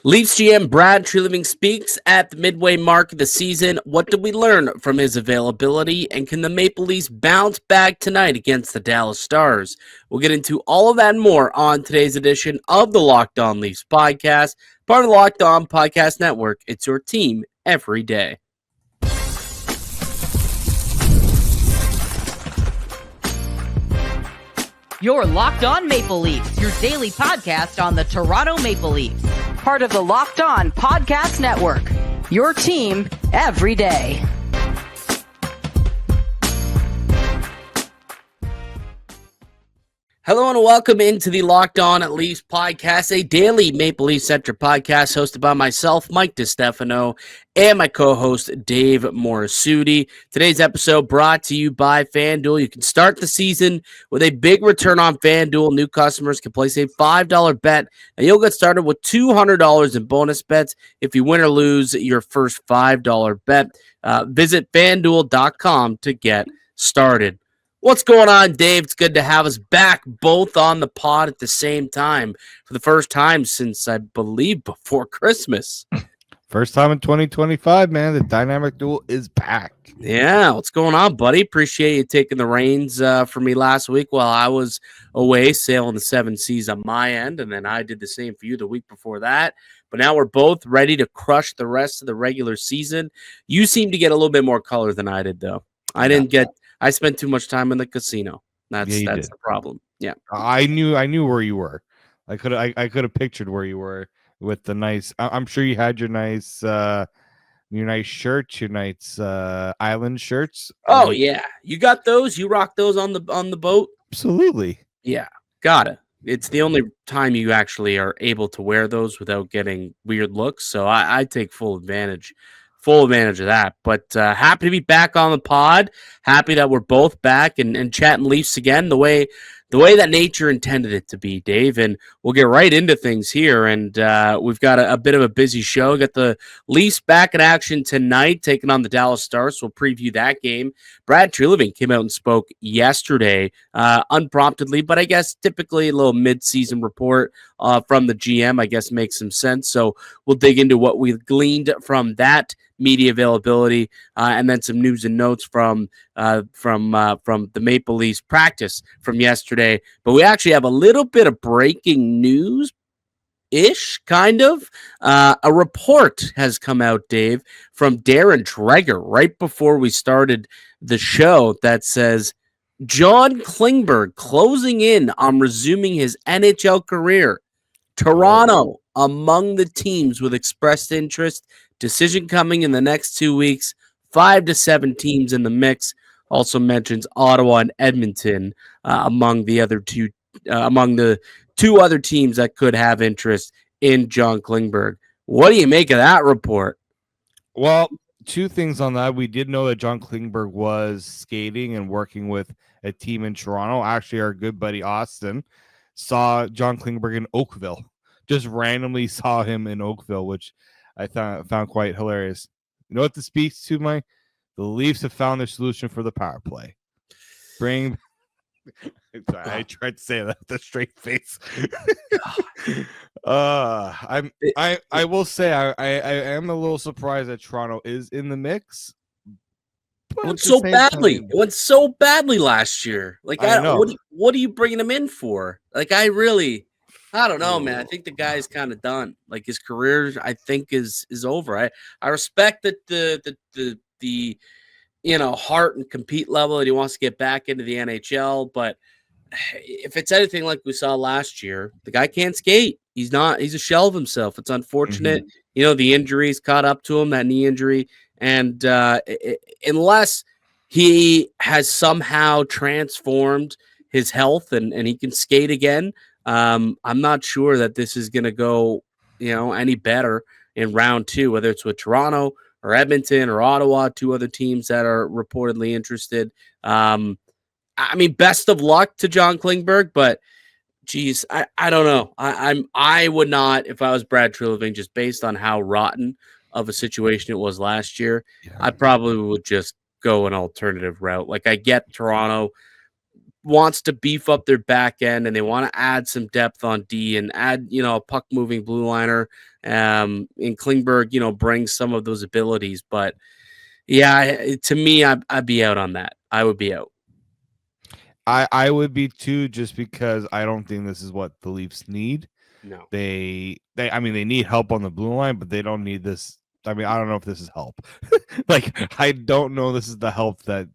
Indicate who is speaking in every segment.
Speaker 1: Leafs GM Brad Treliving speaks at the midway mark of the season. What did we learn from his availability? And can the Maple Leafs bounce back tonight against the Dallas Stars? We'll get into all of that and more on today's edition of the Locked On Leafs podcast, part of the Locked On Podcast Network. It's your team every day.
Speaker 2: You're Locked On Maple Leafs, your daily podcast on the Toronto Maple Leafs. Part of the Locked On Podcast Network, your team every day.
Speaker 1: Hello and welcome into the Locked On Leafs podcast, a daily Maple Leaf-centric podcast hosted by myself, Mike DiStefano, and my co-host, Dave Morassutti. Today's episode brought to you by FanDuel. You can start the season with a big return on FanDuel. New customers can place a $5 bet, and you'll get started with $200 in bonus bets if you win or lose your first $5 bet. Visit FanDuel.com to get started. What's going on, Dave? It's good to have us back both on the pod at the same time for the first time since, I believe, before Christmas.
Speaker 3: First time in 2025, man. The dynamic duel is back.
Speaker 1: Yeah, what's going on, buddy? Appreciate you taking the reins for me last week while I was away sailing the seven seas on my end, and then I did the same for you the week before that. But now we're both ready to crush the rest of the regular season. You seem to get a little bit more color than I did, though. I spent too much time in the casino. That's the problem. Yeah.
Speaker 3: I knew where you were. I could have pictured where you were with the nice. I'm sure you had your nice shirts, your nice island shirts.
Speaker 1: Oh yeah, you got those. You rock those on the boat.
Speaker 3: Absolutely.
Speaker 1: Yeah, gotta. It's the only time you actually are able to wear those without getting weird looks. So I take full advantage of that. But happy to be back on the pod. Happy that we're both back and chatting Leafs again the way that nature intended it to be, Dave. And we'll get right into things here. And we've got a bit of a busy show. Got the Leafs back in action tonight, taking on the Dallas Stars. So we'll preview that game. Brad Treliving came out and spoke yesterday, unpromptedly, but I guess typically a little mid-season report from the GM, I guess, makes some sense. So we'll dig into what we've gleaned from that media availability, and then some news and notes from the Maple Leafs practice from yesterday. But we actually have a little bit of breaking news-ish, kind of. A report has come out, Dave, from Darren Dreger right before we started the show that says John Klingberg closing in on resuming his NHL career. Toronto among the teams with expressed interest. Decision coming in the next 2 weeks. 5 to 7 teams in the mix. Also mentions Ottawa and Edmonton among the two other teams that could have interest in John Klingberg. What do you make of that report?
Speaker 3: Well, two things on that. We did know that John Klingberg was skating and working with a team in Toronto. Actually, our good buddy Austin saw John Klingberg in Oakville. Just randomly saw him in Oakville, which I found quite hilarious. You know what this speaks to, Mike? The Leafs have found their solution for the power play. I tried to say that with a straight face. I will say I am a little surprised that Toronto is in the mix.
Speaker 1: It went so badly. It went so badly last year. Like, I know. What are you bringing him in for? Like, I don't know, man. I think the guy's kind of done. Like, his career, I think, is over. I respect that the heart and compete level that he wants to get back into the NHL, but if it's anything like we saw last year, the guy can't skate. He's a shell of himself. It's unfortunate. Mm-hmm. The injuries caught up to him, that knee injury, and unless he has somehow transformed his health and he can skate again, I'm not sure that this is going to go, any better in round 2, whether it's with Toronto or Edmonton or Ottawa, 2 other teams that are reportedly interested. Best of luck to John Klingberg, but geez, I don't know. I would not, if I was Brad Treliving, just based on how rotten of a situation it was last year, I probably would just go an alternative route. Like, I get Toronto wants to beef up their back end and they want to add some depth on D and add, a puck moving blue liner. And Klingberg, brings some of those abilities. But yeah, to me, I'd be out on that. I would be out.
Speaker 3: I would be too, just because I don't think this is what the Leafs need.
Speaker 1: No.
Speaker 3: They need help on the blue line, but they don't need this. I mean, I don't know if this is help. I don't know this is the help that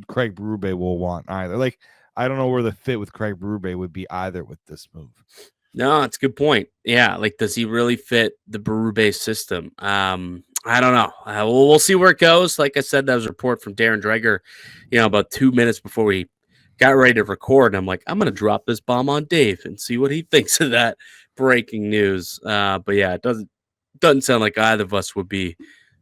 Speaker 3: Craig Berube will want either. I don't know where the fit with Craig Berube would be either with this move.
Speaker 1: No, it's a good point. Yeah, does he really fit the Berube system? I don't know. We'll see where it goes. Like I said, that was a report from Darren Dreger, about 2 minutes before we got ready to record. And I'm like, I'm going to drop this bomb on Dave and see what he thinks of that breaking news. But yeah, it doesn't sound like either of us would be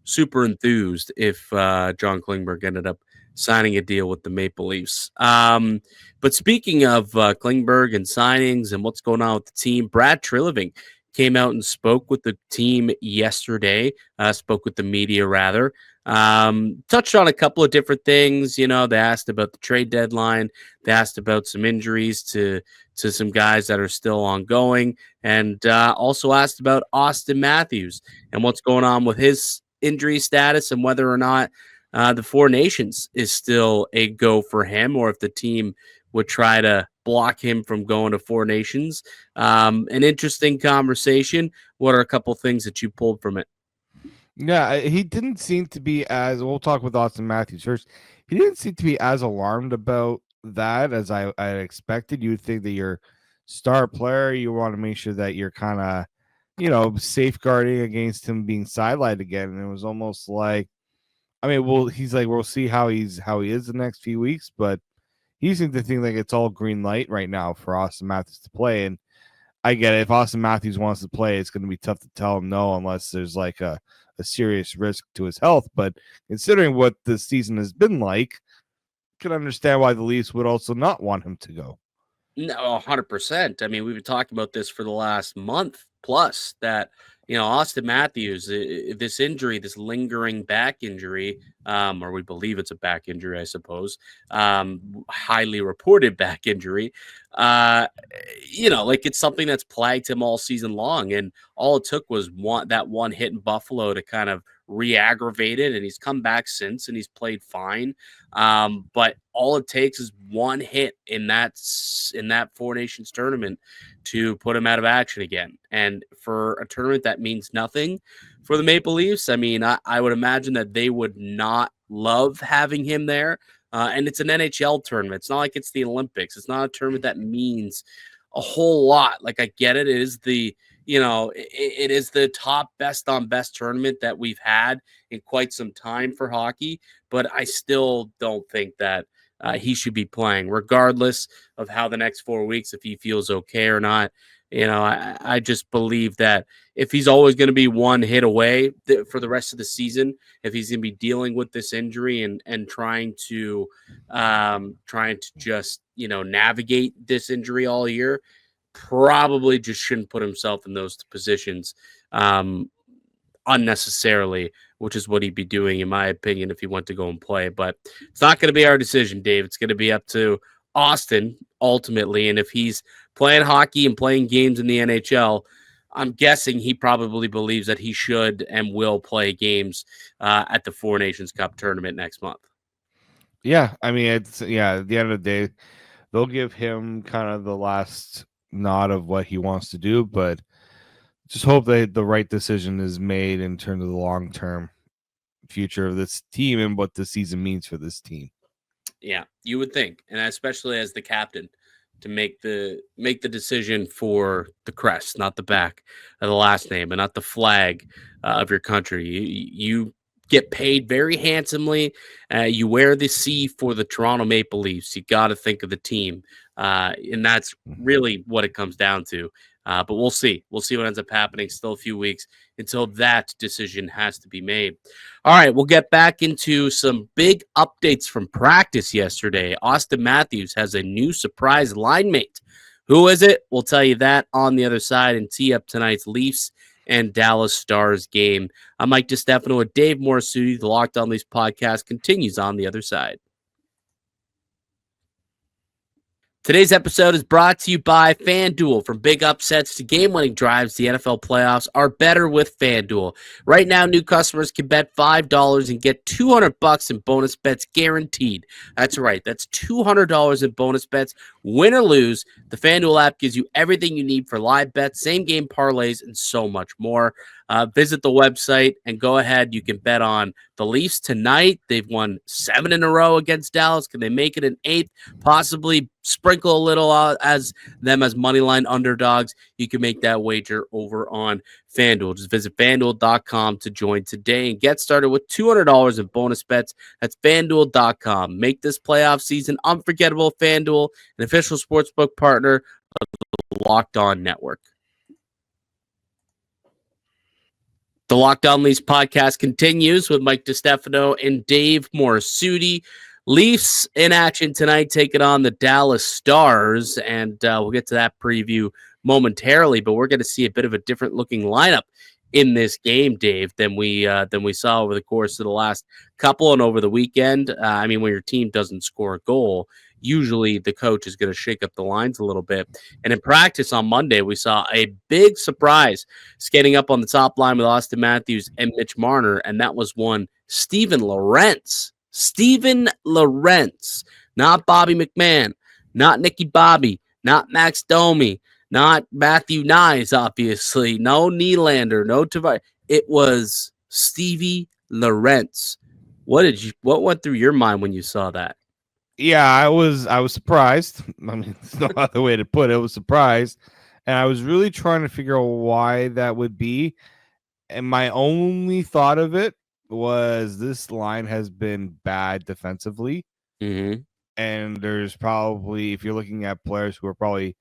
Speaker 1: super enthused if John Klingberg ended up signing a deal with the Maple Leafs. But speaking of Klingberg and signings and what's going on with the team, Brad Treliving came out and spoke with the team yesterday, spoke with the media rather, touched on a couple of different things. They asked about the trade deadline. They asked about some injuries to some guys that are still ongoing, and also asked about Auston Matthews and what's going on with his injury status and whether or not the Four Nations is still a go for him, or if the team would try to block him from going to Four Nations. An interesting conversation. What are a couple things that you pulled from it?
Speaker 3: Yeah, he didn't seem to be as, we'll talk with Auston Matthews first. He didn't seem to be as alarmed about that as I expected. You would think that your star player, you want to make sure that you're kind of, safeguarding against him being sidelined again. And it was almost like, he's like, we'll see how he is the next few weeks, but he seemed to think like it's all green light right now for Auston Matthews to play. And I get it. If Auston Matthews wants to play, it's going to be tough to tell him no unless there's like a serious risk to his health. But considering what the season has been like, I can understand why the Leafs would also not want him to go.
Speaker 1: No, 100%. I mean, we've been talking about this for the last month plus that, Auston Matthews, this injury, this lingering back injury, or we believe it's a back injury, I suppose, highly reported back injury, it's something that's plagued him all season long. And all it took was that one hit in Buffalo to kind of re-aggravate it, and he's come back since and he's played fine. But all it takes is one hit in that Four Nations tournament to put him out of action again. And for a tournament that means nothing for the Maple Leafs, I mean, I would imagine that they would not love having him there. And it's an NHL tournament. It's not like it's the Olympics. It's not a tournament that means a whole lot. I get it. It is it is the top best on best tournament that we've had in quite some time for hockey, but I still don't think that he should be playing, regardless of how the next 4 weeks, if he feels okay or not. I just believe that if he's always going to be one hit away for the rest of the season, if he's going to be dealing with this injury and trying to just, navigate this injury all year, probably just shouldn't put himself in those positions unnecessarily, which is what he'd be doing, in my opinion, if he went to go and play. But it's not going to be our decision, Dave. It's going to be up to Auston ultimately. And if he's playing hockey and playing games in the NHL, I'm guessing he probably believes that he should and will play games at the Four Nations Cup tournament next month.
Speaker 3: Yeah, at the end of the day, they'll give him kind of the last nod of what he wants to do, but just hope that the right decision is made in terms of the long-term future of this team and what the season means for this team.
Speaker 1: Yeah, you would think, and especially as the captain, to make the decision for the crest, not the back of the last name, and not the flag of your country. You get paid very handsomely. You wear the C for the Toronto Maple Leafs. You got to think of the team, and that's really what it comes down to. But we'll see. We'll see what ends up happening. Still a few weeks until that decision has to be made. All right, we'll get back into some big updates from practice yesterday. Auston Matthews has a new surprise line mate. Who is it? We'll tell you that on the other side and tee up tonight's Leafs and Dallas Stars game. I'm Mike DiStefano with Dave Morassutti. The Locked On Leafs podcast continues on the other side. Today's episode is brought to you by FanDuel. From big upsets to game-winning drives, the NFL playoffs are better with FanDuel. Right now, new customers can bet $5 and get $200 in bonus bets guaranteed. That's right. That's $200 in bonus bets, win or lose. The FanDuel app gives you everything you need for live bets, same-game parlays, and so much more. Visit the website and go ahead. You can bet on the Leafs tonight. They've won 7 in a row against Dallas. Can they make it an 8th? Possibly sprinkle a little as moneyline underdogs. You can make that wager over on FanDuel. Just visit FanDuel.com to join today and get started with $200 in bonus bets. That's FanDuel.com. Make this playoff season unforgettable. FanDuel, an official sportsbook partner of the Locked On Network. The Locked On Leafs podcast continues with Mike DiStefano and Dave Morassutti. Leafs in action tonight, taking on the Dallas Stars, and we'll get to that preview momentarily. But we're going to see a bit of a different looking lineup in this game, Dave, than we saw over the course of the last couple and over the weekend. When your team doesn't score a goal, usually the coach is going to shake up the lines a little bit. And in practice on Monday, we saw a big surprise skating up on the top line with Auston Matthews and Mitch Marner, and that was one Steven Lorentz. Steven Lorentz, not Bobby McMahon, not Nicky Bobby, not Max Domi, not Matthew Nyes, obviously, no Nylander, no Tavares. It was Stevie Lorentz. What went through your mind when you saw that?
Speaker 3: Yeah, I was surprised. There's no other way to put it. I was surprised, and I was really trying to figure out why that would be. And my only thought of it was this line has been bad defensively.
Speaker 1: Mm-hmm.
Speaker 3: And there's probably, if you're looking at players who are probably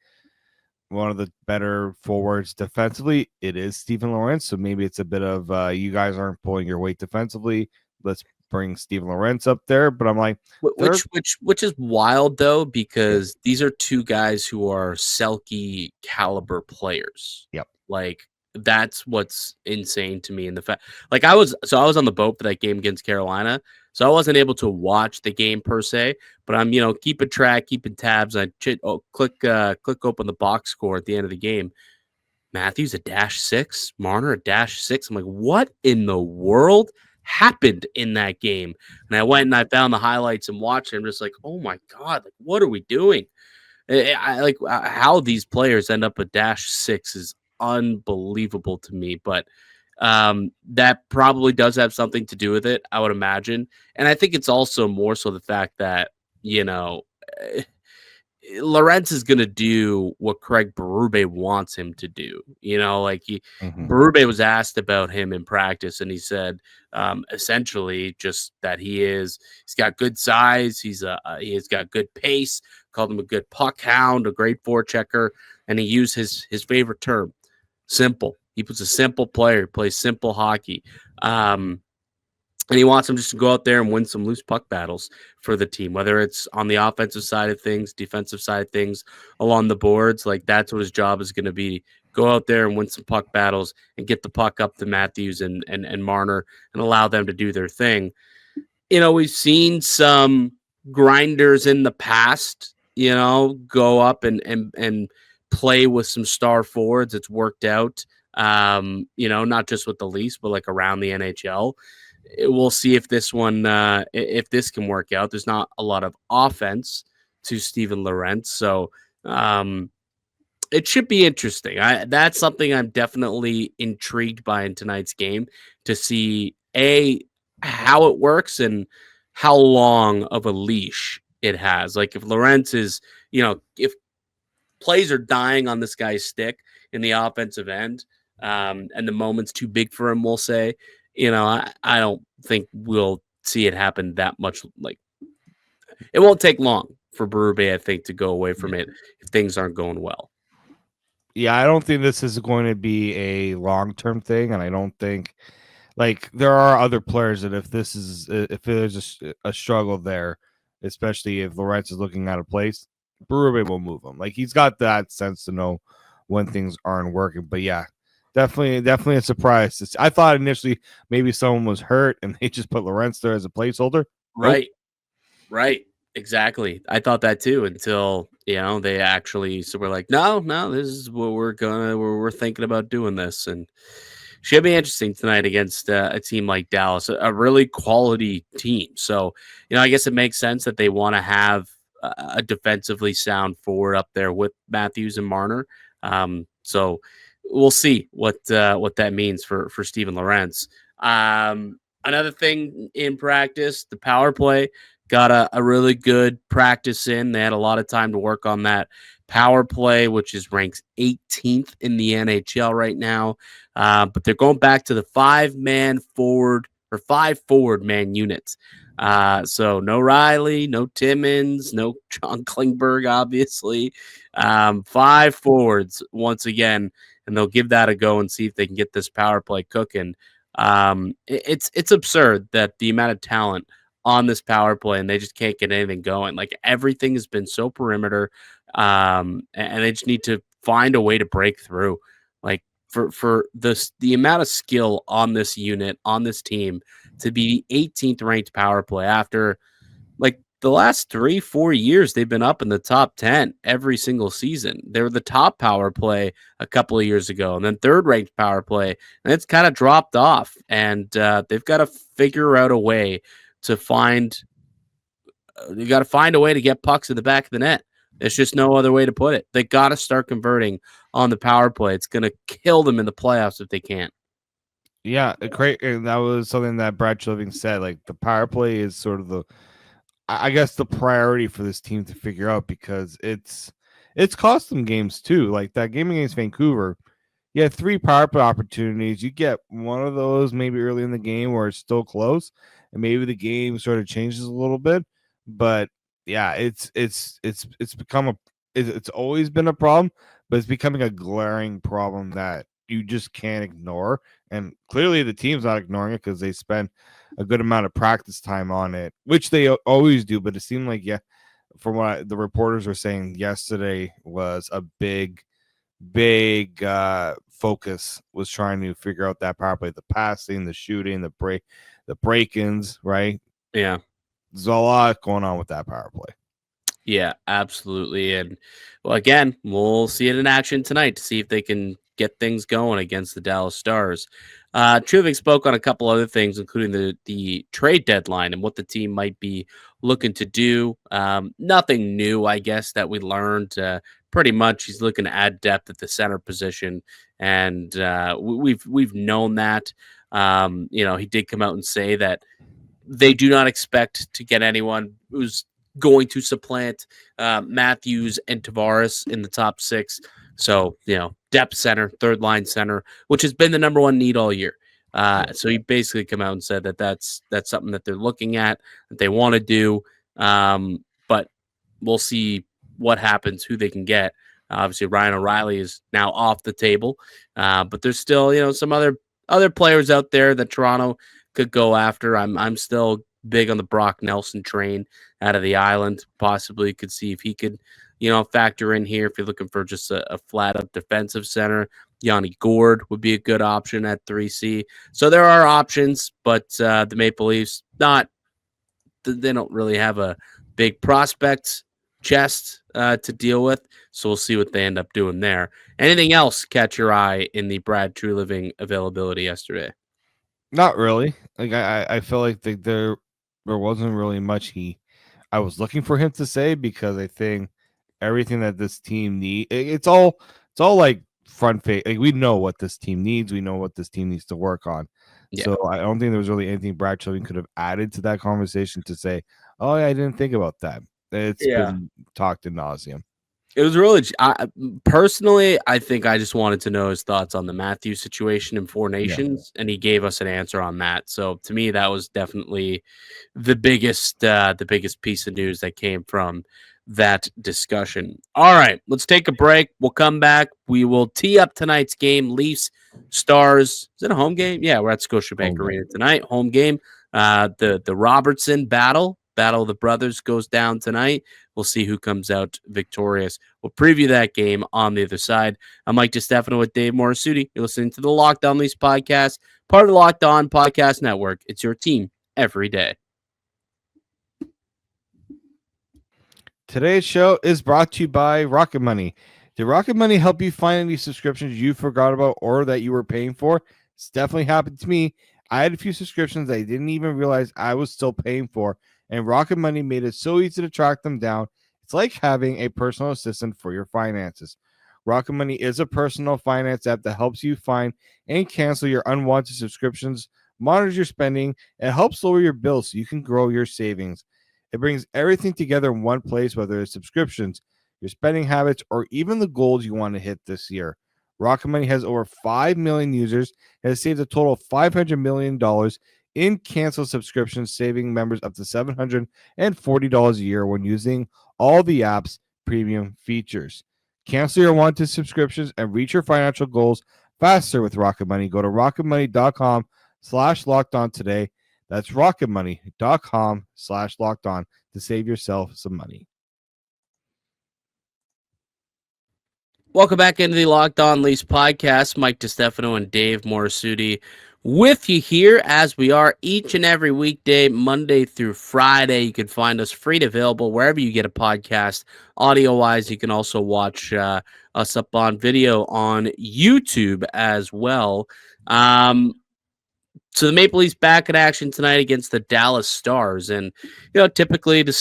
Speaker 3: one of the better forwards defensively, it is Steven Lorentz. So maybe it's a bit of you guys aren't pulling your weight defensively. Let's bring Steven Lorentz up there. But I'm like,
Speaker 1: which is wild though, because these are two guys who are Selke caliber players.
Speaker 3: Yep.
Speaker 1: Like, that's what's insane to me. In the fact, like, I was on the boat for that game against Carolina, so I wasn't able to watch the game per se, but I'm keeping track, keeping tabs. I click open the box score at the end of the game. Matthews a -6, Marner a -6. I'm like, what in the world happened in that game? And I went and I found the highlights and watched it. I'm just like, oh my god, like, what are we doing? I like how these players end up a -6 is unbelievable to me, but that probably does have something to do with it, I would imagine. And I think it's also more so the fact that Lorentz is going to do what Craig Berube wants him to do. Berube was asked about him in practice, and he said essentially just that he's got good size, he's got good pace, called him a good puck hound, a great forechecker, and he used his favorite term, simple. He puts a simple player, plays simple hockey. And he wants him just to go out there and win some loose puck battles for the team, whether it's on the offensive side of things, defensive side of things, along the boards. Like, that's what his job is going to be. Go out there and win some puck battles and get the puck up to Matthews and Marner and allow them to do their thing. We've seen some grinders in the past, go up and play with some star forwards. It's worked out, not just with the Leafs, but like around the NHL. We'll see if this one, if this can work out. There's not a lot of offense to Steven Lorentz, so it should be interesting. That's something I'm definitely intrigued by in tonight's game, to see how it works and how long of a leash it has. Like, if Lorentz is, if plays are dying on this guy's stick in the offensive end, and the moment's too big for him, we'll say. I don't think we'll see it happen that much. Like, it won't take long for Berube, I think, to go away from it if things aren't going well.
Speaker 3: Yeah, I don't think this is going to be a long-term thing, and I don't think, like, there are other players that if there's a struggle there, especially if Lorentz is looking out of place, Berube will move him. Like, he's got that sense to know when things aren't working. But yeah, definitely a surprise. I thought initially maybe someone was hurt and they just put Lorentz there as a placeholder.
Speaker 1: Right. Exactly. I thought that too until They actually we're like, no, this is what we're thinking about doing this, and should be interesting tonight against a team like Dallas, a really quality team. So, I guess it makes sense that they want to have a defensively sound forward up there with Matthews and Marner. So we'll see what that means for Steven Lorentz. Another thing in practice, the power play got a really good practice in. They had a lot of time to work on that power play, which is ranked 18th in the NHL right now. But they're going back to the five forward man units. So no Riley, no Timmins, no John Klingberg, obviously. Five forwards once again, and they'll give that a go and see if they can get this power play cooking. It's absurd that the amount of talent on this power play and they just can't get anything going. Like everything has been so perimeter, and they just need to find a way to break through. Like for the amount of skill on this unit, on this team, to be 18th ranked power play after like the last 3-4 years, they've been up in the top 10 every single season. They were the top power play a couple of years ago, and then third ranked power play, and it's kind of dropped off. And they've got to figure out a way to find. You got to find a way to get pucks in the back of the net. There's just no other way to put it. They got to start converting on the power play. It's going to kill them in the playoffs if they can't.
Speaker 3: Yeah, great. And that was something that Brad Treliving said. Like the power play is sort of I guess the priority for this team to figure out, because it's cost them games too. Like that game against Vancouver, you had 3 power play opportunities. You get one of those maybe early in the game where it's still close, and maybe the game sort of changes a little bit. But yeah, it's become it's always been a problem, but it's becoming a glaring problem that you just can't ignore. And clearly the team's not ignoring it because they spend a good amount of practice time on it, which they always do. But it seemed like, from what the reporters were saying yesterday, was a big focus was trying to figure out that power play, the passing, the shooting, the break-ins, right?
Speaker 1: Yeah.
Speaker 3: There's a lot going on with that power play.
Speaker 1: Yeah, absolutely. And well, again, we'll see it in action tonight to see if they can get things going against the Dallas Stars. Treliving spoke on a couple other things, including the trade deadline and what the team might be looking to do. Nothing new, I guess, that we learned. Pretty much, he's looking to add depth at the center position, and we've known that. He did come out and say that they do not expect to get anyone who's going to supplant Matthews and Tavares in the top 6. So, depth center, third line center, which has been the number one need all year. So he basically come out and said that that's something that they're looking at, that they want to do. But we'll see what happens, who they can get. Obviously, Ryan O'Reilly is now off the table, but there's still, some other players out there that Toronto could go after. I'm still big on the Brock Nelson train out of the island. Possibly could see if he could, factor in here if you're looking for just a flat up defensive center. Yanni Gourde would be a good option at 3C. So there are options, but the Maple Leafs they don't really have a big prospect chest to deal with. So we'll see what they end up doing there. Anything else catch your eye in the Brad Treliving availability yesterday?
Speaker 3: Not really. Like I feel like there wasn't really much I was looking for him to say, because I think everything that this team needs, it's all like front face. Like we know what this team needs. We know what this team needs to work on. Yeah. So I don't think there was really anything Brad Treliving could have added to that conversation to say, oh, yeah, I didn't think about that. It's been talked ad nauseum.
Speaker 1: It was really, personally, I think I just wanted to know his thoughts on the Matthews situation in Four Nations, and he gave us an answer on that. So to me, that was definitely the biggest piece of news that came from that discussion. All right, let's take a break. We'll come back. We will tee up tonight's game. Leafs, Stars. Is it a home game? Yeah, we're at Scotiabank Arena tonight. Home game. The Robertson battle of the brothers goes down tonight. We'll see who comes out victorious. We'll preview that game on the other side. I'm Mike DiStefano with David Morassutti. You're listening to the Locked On Leafs podcast, part of the Locked On Podcast Network. It's your team every day.
Speaker 3: Today's show is brought to you by Rocket Money. Did Rocket Money help you find any subscriptions you forgot about or that you were paying for? It's definitely happened to me. I had a few subscriptions I didn't even realize I was still paying for, and Rocket Money made it so easy to track them down. It's like having a personal assistant for your finances. Rocket Money is a personal finance app that helps you find and cancel your unwanted subscriptions, monitors your spending, and helps lower your bills so you can grow your savings. It brings everything together in one place, whether it's subscriptions, your spending habits, or even the goals you want to hit this year. Rocket Money has over 5 million users and has saved a total of $500 million in canceled subscriptions, saving members up to $740 a year when using all the app's premium features. Cancel your wanted subscriptions and reach your financial goals faster with Rocket Money. Go to rocketmoney.com/lockedon today. That's rocketmoney.com/lockedon to save yourself some money.
Speaker 1: Welcome back into the Locked On Leafs podcast. Mike DiStefano and Dave Morassutti with you here as we are each and every weekday, Monday through Friday. You can find us free and available wherever you get a podcast. Audio-wise, you can also watch us up on video on YouTube as well. So the Maple Leafs back in action tonight against the Dallas Stars, and typically the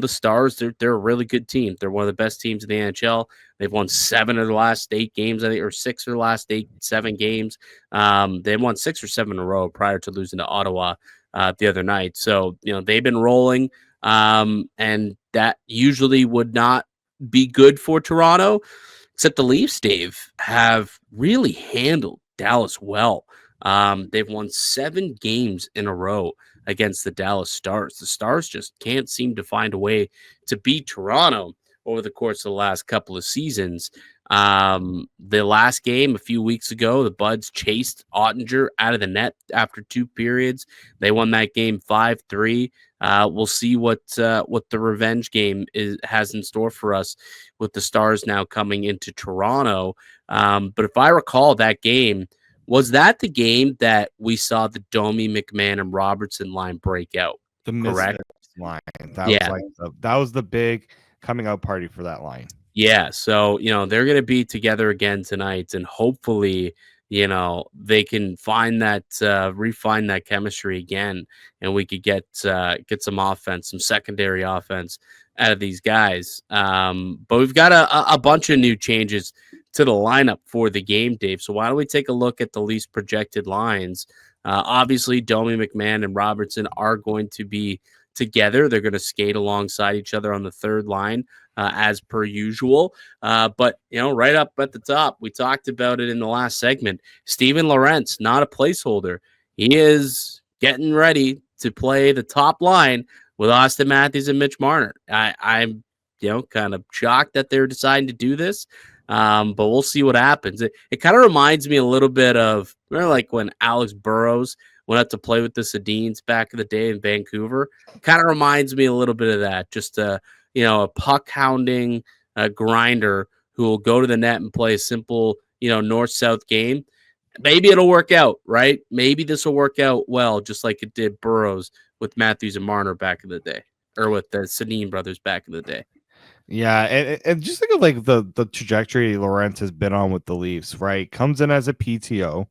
Speaker 1: Stars they're a really good team. They're one of the best teams in the NHL. They've won 7 of the last 8 games, I think, or 6 of the last 7 games. They won 6 or 7 in a row prior to losing to Ottawa the other night. So they've been rolling, and that usually would not be good for Toronto. Except the Leafs, Dave, have really handled Dallas well. They've won 7 games in a row against the Dallas Stars. The Stars just can't seem to find a way to beat Toronto over the course of the last couple of seasons. The last game a few weeks ago, the Buds chased Ottinger out of the net after 2 periods. They won that game 5-3. We'll see what the revenge game has in store for us with the Stars now coming into Toronto. But if I recall that game, was that the game that we saw the Domi, McMahon, and Robertson line break out?
Speaker 3: The
Speaker 1: correct
Speaker 3: line. That was the big coming out party for that line.
Speaker 1: Yeah. So, they're going to be together again tonight, and hopefully, they can find that, refine that chemistry again, and we could get some offense, some secondary offense out of these guys. But we've got a bunch of new changes to the lineup for the game, Dave. So why don't we take a look at the Leafs projected lines? Obviously, Domi, McMahon, and Robertson are going to be together. They're going to skate alongside each other on the third line as per usual. But, right up at the top, we talked about it in the last segment. Steven Lorentz, not a placeholder. He is getting ready to play the top line with Auston Matthews and Mitch Marner. I'm kind of shocked that they're deciding to do this. But we'll see what happens. It kind of reminds me a little bit of, remember, like when Alex Burrows went out to play with the Sedins back in the day in Vancouver. Kind of reminds me a little bit of that. Just a puck hounding grinder who will go to the net and play a simple north-south game. Maybe it'll work out, right? Maybe this will work out well, just like it did Burrows with Matthews and Marner back in the day, or with the Sedin brothers back in the day.
Speaker 3: Yeah, and just think of like the trajectory Lorentz has been on with the Leafs, right? Comes in as a PTO,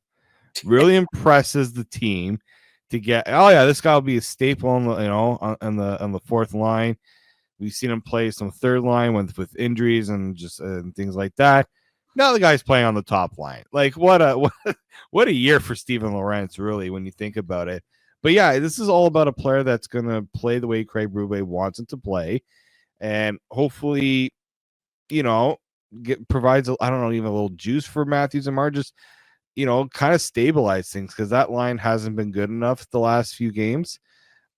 Speaker 3: really impresses the team to get. Oh yeah, this guy will be a staple on the fourth line. We've seen him play some third line with injuries and just things like that. Now the guy's playing on the top line. Like what a year for Steven Lorentz, really, when you think about it. But yeah, this is all about a player that's going to play the way Craig Berube wants him to play. And hopefully, provides even a little juice for Matthews and Marner, just kind of stabilize things, because that line hasn't been good enough the last few games.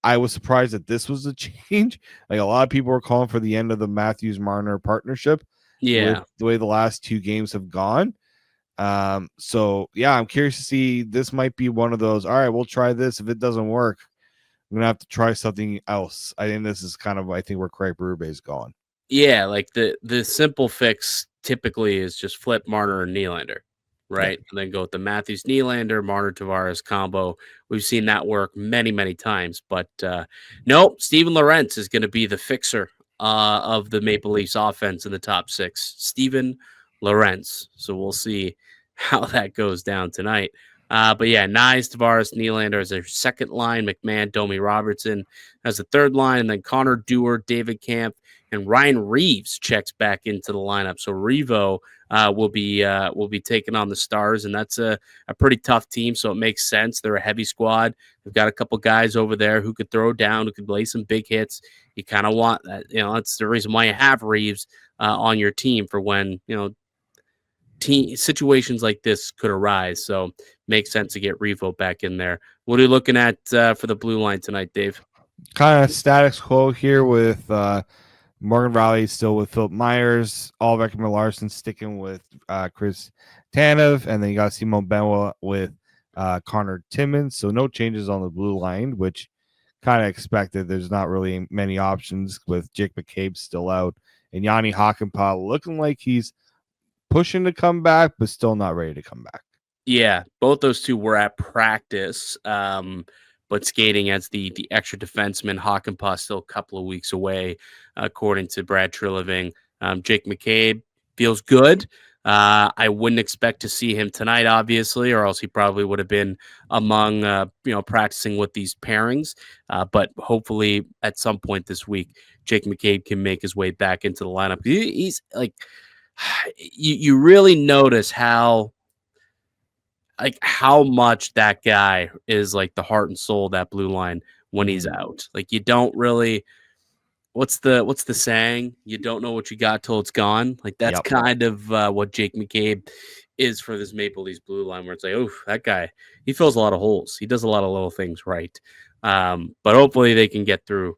Speaker 3: I was surprised that this was a change. Like a lot of people were calling for the end of the Matthews Marner partnership.
Speaker 1: Yeah,
Speaker 3: with the way the last 2 games have gone. So yeah, I'm curious to see. This might be one of those. All right, we'll try this. If it doesn't work, I'm gonna have to try something else. I think this is kind of, where Craig Berube is going.
Speaker 1: Yeah, like the simple fix typically is just flip Marner and Nylander, right? Yeah. And then go with the Matthews Nylander, Marner Tavares combo. We've seen that work many, many times. But no, Steven Lorentz is going to be the fixer of the Maple Leafs offense in the top 6, Steven Lorentz. So we'll see how that goes down tonight. But yeah, Nyes, Tavares, Nylander as their second line, McMahon, Domi Robertson as the third line, and then Connor Dewar, David Camp, and Ryan Reeves checks back into the lineup. So Revo will be taking on the Stars, and that's a pretty tough team. So it makes sense. They're a heavy squad. They've got a couple guys over there who could throw down, who could lay some big hits. You kind of want that. That's the reason why you have Reeves on your team for when team situations like this could arise. So makes sense to get Revo back in there. What are you looking at for the blue line tonight, Dave?
Speaker 3: Kind of status quo here with Morgan Valley still with Philip Myers, Ulrich Larson sticking with Chris Tanev, and then you got Simon Benoit with Connor Timmins. So no changes on the blue line, which kind of expected. There's not really many options with Jake McCabe still out, and Yanni Hakanpää looking like he's pushing to come back, but still not ready to come back.
Speaker 1: Yeah, both those two were at practice, but skating as the extra defenseman. Hakanpää still a couple of weeks away, according to Brad Treliving. Jake McCabe feels good. I wouldn't expect to see him tonight, obviously, or else he probably would have been among practicing with these pairings. But hopefully, at some point this week, Jake McCabe can make his way back into the lineup. He's like, you really notice how much that guy is like the heart and soul of that blue line when he's out. Like, you don't really, what's the saying? You don't know what you got till it's gone. Like, that's kind of what Jake McCabe is for this Maple Leafs blue line, where it's like, oh, that guy, he fills a lot of holes. He does a lot of little things right. But hopefully they can get through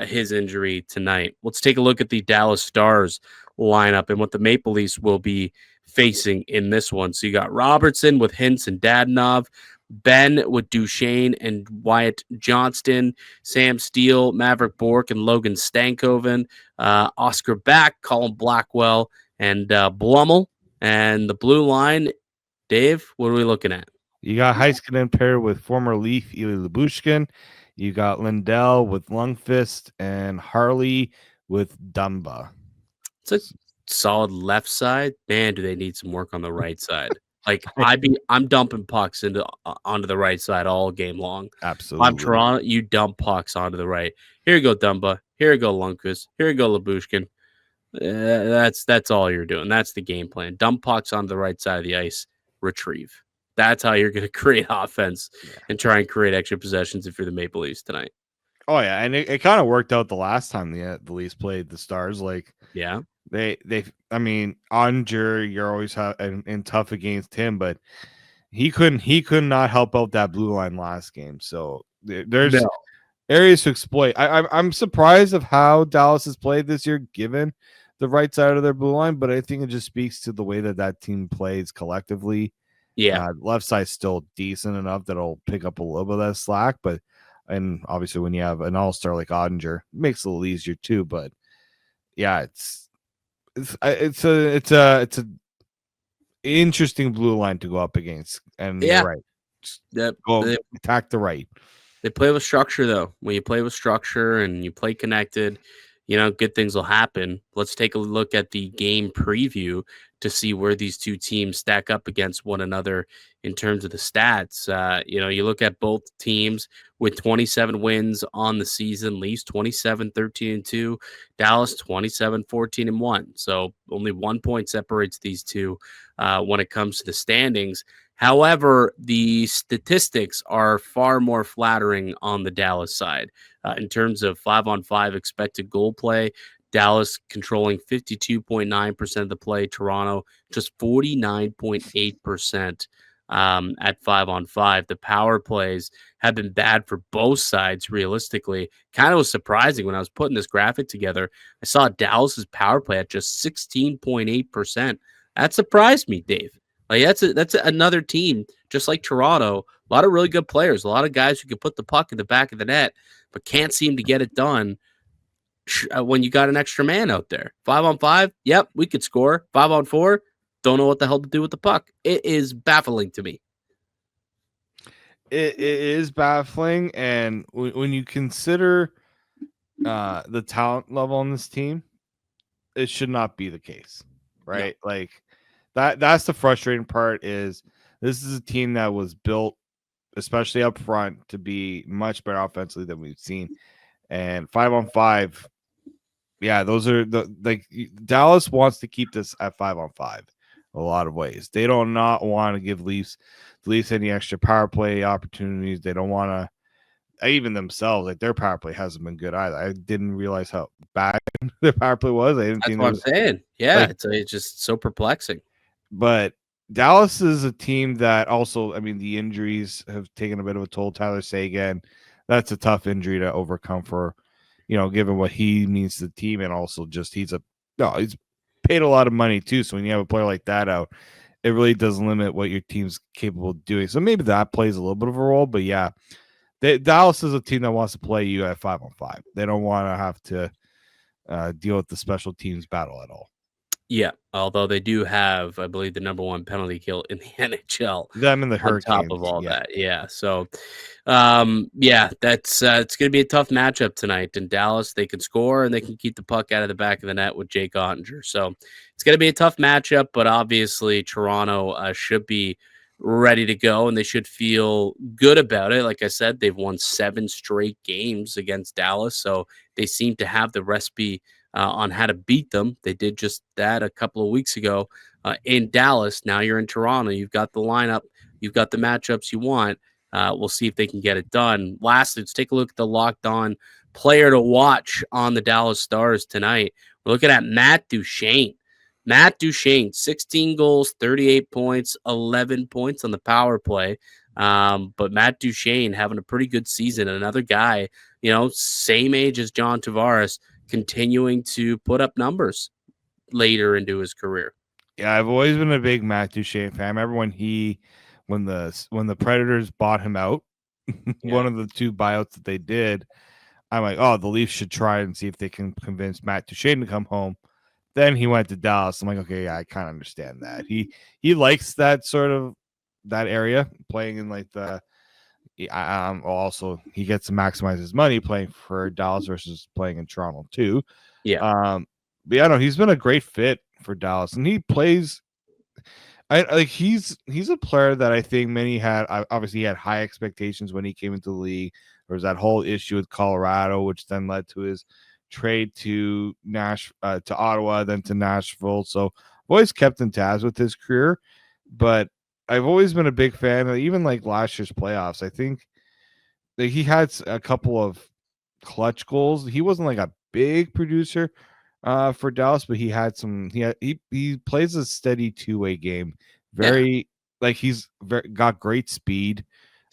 Speaker 1: his injury tonight. Let's take a look at the Dallas Stars lineup and what the Maple Leafs will be facing in this one. So you got Robertson with Hintz and Dadonov, Ben with Duchesne and Wyatt Johnston, Sam Steele, Maverick Bourque, and Logan Stankoven, Oscar Back, Colin Blackwell, and Blummel. And the blue line, Dave, what are we looking at?
Speaker 3: You got Heiskanen paired with former Leaf Eli Lyubushkin. You got Lindell with Lundqvist and Harley with Dumba.
Speaker 1: It's a solid left side. Man, do they need some work on the right side? Like, I'm dumping pucks onto the right side all game long.
Speaker 3: Absolutely.
Speaker 1: I'm Toronto. You dump pucks onto the right. Here you go, Dumba. Here you go, Lundqvist. Here you go, Lyubushkin. That's all you're doing. That's the game plan. Dump pucks onto the right side of the ice. Retrieve. That's how you're going to create offense and try and create extra possessions if you're the Maple Leafs tonight.
Speaker 3: Oh yeah, and it kind of worked out the last time the Leafs played the Stars. Like,
Speaker 1: yeah,
Speaker 3: they I mean, Onger, you're always and tough against him, but he could not help out that blue line last game. So there's areas to exploit. I'm surprised of how Dallas has played this year, given the right side of their blue line, but I think it just speaks to the way that team plays collectively.
Speaker 1: Yeah,
Speaker 3: left side's still decent enough that it'll pick up a little bit of that slack, and obviously when you have an all-star like Ottinger, it makes it a little easier too. But yeah, it's a interesting blue line to go up against, and you're right. Go attack the right.
Speaker 1: They play with structure, though. When you play with structure and you play connected, good things will happen. Let's take a look at the game preview to see where these two teams stack up against one another in terms of the stats. You look at both teams with 27 wins on the season, Leafs 27-13-2, Dallas 27-14-1. So only 1 point separates these two when it comes to the standings. However, the statistics are far more flattering on the Dallas side. In terms of 5-on-5 expected goal play, Dallas controlling 52.9% of the play, Toronto just 49.8% at 5-on-5. The power plays have been bad for both sides, realistically. Kind of was surprising when I was putting this graphic together. I saw Dallas's power play at just 16.8%. That surprised me, Dave. Like, that's another team, just like Toronto. A lot of really good players, a lot of guys who can put the puck in the back of the net, but can't seem to get it done when you got an extra man out there. 5-on-5, yep, we could score. 5-on-4, don't know what the hell to do with the puck. It is baffling to me.
Speaker 3: It is baffling, and when you consider the talent level on this team, it should not be the case, right?
Speaker 1: No.
Speaker 3: Like that's the frustrating part. Is this is a team that was built, especially up front, to be much better offensively than we've seen. And 5-on-5, yeah, those are Dallas wants to keep this at 5-on-5 a lot of ways. They do not want to give the Leafs any extra power play opportunities. They don't want to. Even themselves, like their power play hasn't been good either. I didn't realize how bad their power play was. I didn't
Speaker 1: That's
Speaker 3: think
Speaker 1: what I'm saying. Yeah,
Speaker 3: like,
Speaker 1: it's just so perplexing.
Speaker 3: but Dallas is a team that also, I mean, the injuries have taken a bit of a toll. Tyler Seguin, that's a tough injury to overcome for, given what he means to the team, and also just he's paid a lot of money too. So when you have a player like that out, it really does limit what your team's capable of doing. So maybe that plays a little bit of a role. But yeah, Dallas is a team that wants to play you at 5-on-5. They don't want to have to deal with the special teams battle at all.
Speaker 1: Yeah, although they do have, I believe, the number one penalty kill in the NHL.
Speaker 3: Them and the
Speaker 1: On
Speaker 3: Hurricanes.
Speaker 1: top of all
Speaker 3: yeah.
Speaker 1: that, yeah. So, that's it's going to be a tough matchup tonight. In Dallas, they can score and they can keep the puck out of the back of the net with Jake Ottinger. So it's going to be a tough matchup, but obviously Toronto should be ready to go and they should feel good about it. Like I said, they've won 7 straight games against Dallas, so they seem to have the recipe on how to beat them. They did just that a couple of weeks ago in Dallas. Now you're in Toronto. You've got the lineup. You've got the matchups you want. We'll see if they can get it done. Lastly, let's take a look at the locked on player to watch on the Dallas Stars tonight. We're looking at Matt Duchene. Matt Duchene, 16 goals, 38 points, 11 points on the power play. But Matt Duchene having a pretty good season. Another guy, same age as John Tavares, continuing to put up numbers later into his career.
Speaker 3: Yeah, I've always been a big Matt Duchene fan. I remember when the Predators bought him out, one of the 2 buyouts that they did, I'm like, oh, the Leafs should try and see if they can convince Matt Duchene to come home. Then he went to Dallas. I'm like, okay, yeah, I kind of understand that. He likes that sort of that area, playing in like the. Also, he gets to maximize his money playing for Dallas versus playing in Toronto too.
Speaker 1: Yeah.
Speaker 3: But yeah, no, he's been a great fit for Dallas, and he plays. He's a player that I think many had. Obviously, he had high expectations when he came into the league. There was that whole issue with Colorado, which then led to his trade to Ottawa, then to Nashville. So I've always kept in tabs with his career, but I've always been a big fan of even like last year's playoffs. I think that he had a couple of clutch goals. He wasn't like a big producer for Dallas, but he had some. He plays a steady 2-way game. He's got great speed.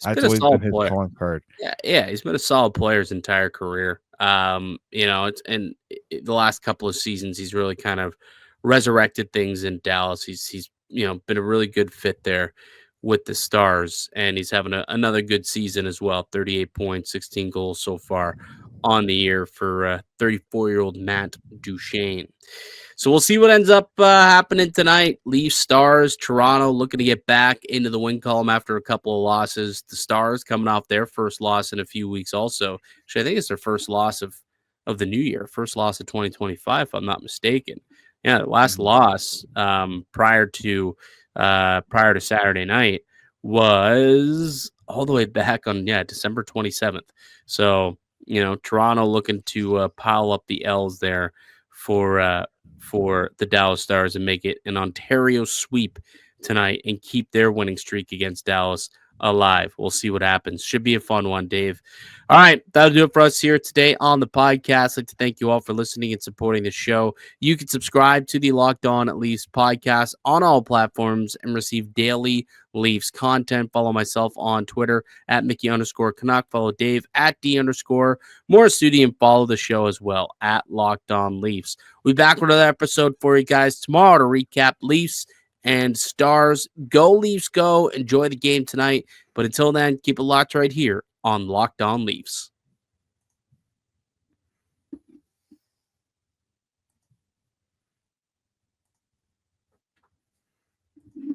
Speaker 3: That's always been his calling card.
Speaker 1: Yeah, he's been a solid player his entire career. The last couple of seasons, he's really kind of resurrected things in Dallas. He's been a really good fit there with the Stars, and he's having another good season as well. 38 points, 16 goals so far on the year for 34-year-old Matt Duchene. So we'll see what ends up happening tonight. Leafs, Stars, Toronto looking to get back into the win column after a couple of losses. The Stars coming off their first loss in a few weeks also. Actually, I think it's their first loss of the new year, first loss of 2025, if I'm not mistaken. Yeah, the last loss prior to Saturday night was all the way back on December 27th. So Toronto looking to pile up the L's there for the Dallas Stars and make it an Ontario sweep tonight and keep their winning streak against Dallas alive. We'll see what happens. Should be a fun one, Dave. All right, that'll do it for us here today on the podcast. I'd like to thank you all for listening and supporting the show. You can subscribe to the Locked On Leafs podcast on all platforms and receive daily Leafs content. Follow myself on Twitter at Mickey_Canuck. Follow Dave at D_Morassutti and follow the show as well at Locked On Leafs. We'll be back with another episode for you guys tomorrow to recap Leafs and Stars. Go Leafs, go. Enjoy the game tonight. But until then, keep it locked right here on Locked On Leafs.